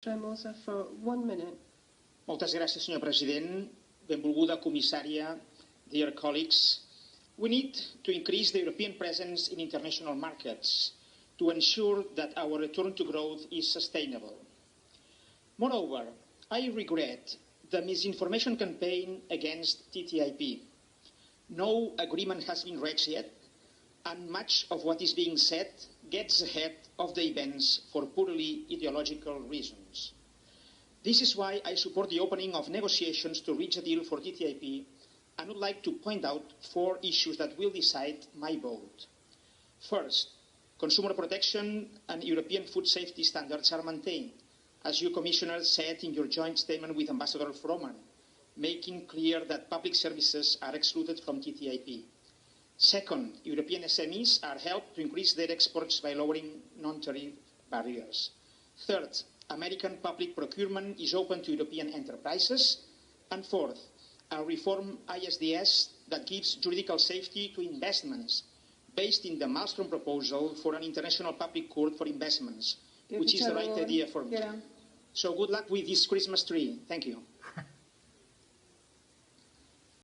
Tremosa for 1 minute. Moltes gràcies, senyor president. Benvolguda comissària, dear colleagues. We need to increase the European presence in international markets to ensure that our return to growth is sustainable. Moreover, I regret the misinformation campaign against TTIP. No agreement has been reached yet, and much of what is being said gets ahead of the events for purely ideological reasons. This is why I support the opening of negotiations to reach a deal for TTIP and would like to point out 4 issues that will decide my vote. First, consumer protection and European food safety standards are maintained, as you, Commissioner, said in your joint statement with Ambassador Froman, making clear that public services are excluded from TTIP. Second, European SMEs are helped to increase their exports by lowering non-tariff barriers. Third, American public procurement is open to European enterprises. And fourth, a reform ISDS that gives juridical safety to investments, based in the Malmström proposal for an international public court for investments, which is the right idea for me. So good luck with this Christmas tree. Thank you.